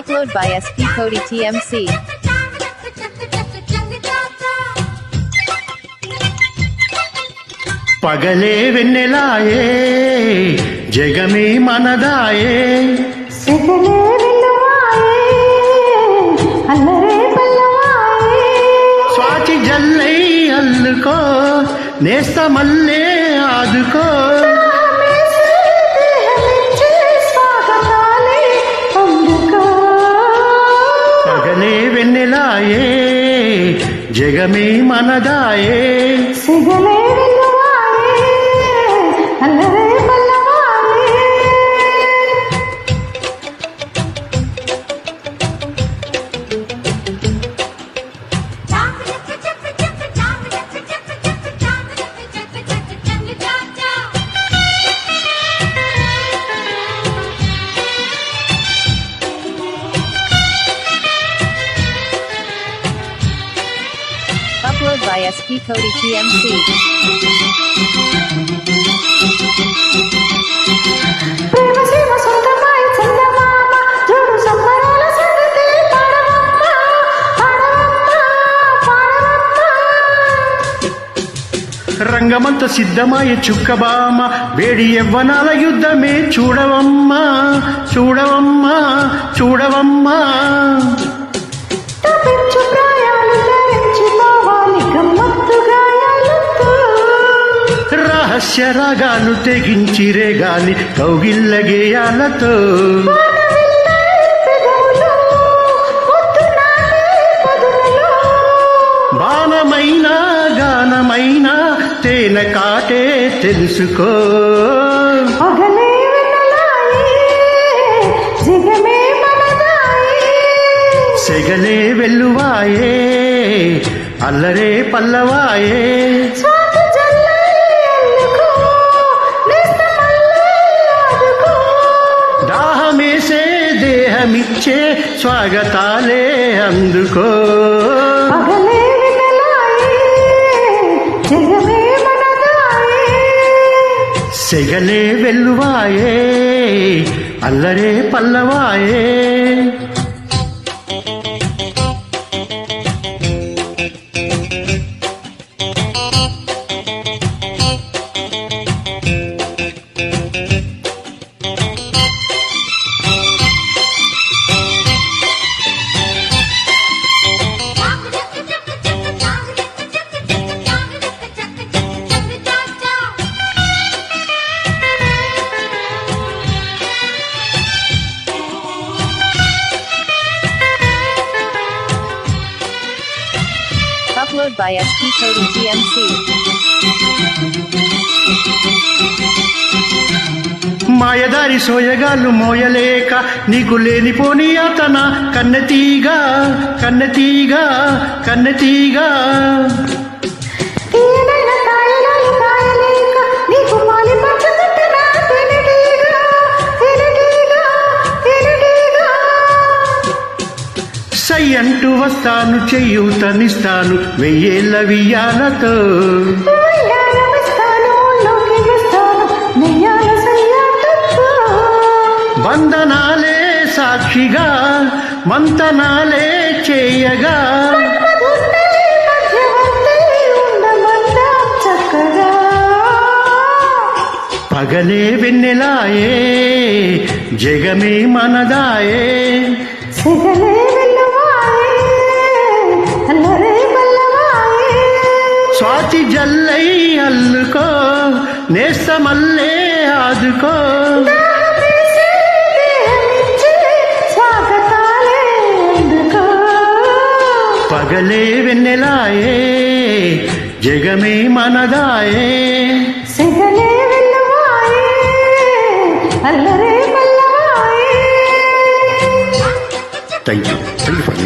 Upload by SP Cody TMC. పగలే వెన్నెలాయే జగమే మనదాయే సిగలే వెల్లువాయే అల్లరే పల్లవాయే స్వాతి జల్లై అల్లుకో నేస్తమల్లే ఆదుకో పగలే వెన్నెలాయే జగమే మనదాయే సిగలే వెల్లువాయే అల్లరే పల్లవాయే Upload by SP Cody TMC. ప్రేమ సీమ సొంతమాయ చందమామ జోడు సంబరాల సంగతి పాడవమ్మ పాడవమ్మ పాడవమ్మ రంగమంత సిద్ధమాయ చుక్కబామ వేడి యవ్వనాల యుద్ధమే చూడవమ్మా చూడవమ్మా చూడవమ్మా తప్పించు ప్రాయాలు ధరించి పోవాలి గమ్మత్తు గాయాలతో రహస్య రాగాలు తెగించి రేగాలి కౌగిళ్ళ గేయాలతో బాణమైనా గానమైనా తేన కాటే తెలుసుకో పగలే వెన్నెలాయే జగమే మనదాయే సెగలే వెల్లువాయే అల్లరే పల్లవాయే స్వాతి జల్లై అల్లుకో నేస్తమల్లే ఆదుకో దాహమేసే దేహమిచ్చే స్వాగతాలే అందుకో పగలే వెన్నెలాయే జగమే మనదాయే సెగలే వెల్లువాయే అల్లరే పల్లవాయే Upload by SP Cody TMC. మాయదారి సోయగాళ్ళు మోయలేక నీకు లేనిపోని అతన కన్నెతీగా కన్నెతీగా కన్నెతీగా తీయనైన కాయలాలు కాయలేక నీకు మాలి పట్టుకుంటున్నా తెనటీగా తెనటీగా తెనటీగా సై అంటూ వస్తాను చెయ్యూతనిస్తాను వెయ్యేళ్ళ వియ్యాలతో ఉయ్యాలమిస్తాను లోకి వస్తాను నెయ్యాల సయ్యాటతో బంధనాలే సాక్షిగా మంతనాలే చేయగా మన్మధున్నై మధ్యవర్తి ఉండమందాం చక్కగా పగలే వెన్నెలాయే జగమే మనదాయే సిగలే వెల్లువాయే అల్లరే పల్లవాయే స్వాతి జల్లై అల్లుకో నేస్తమల్లే ఆదుకో దాహమేసే దేహమిచ్చే స్వాగతాలే అందుకో పగలే వెన్నెలాయే జగమే మనదాయే సిగలే వెల్లువాయే అల్లరే పల్లవాయే థ్యాంక్ యూ ఫర్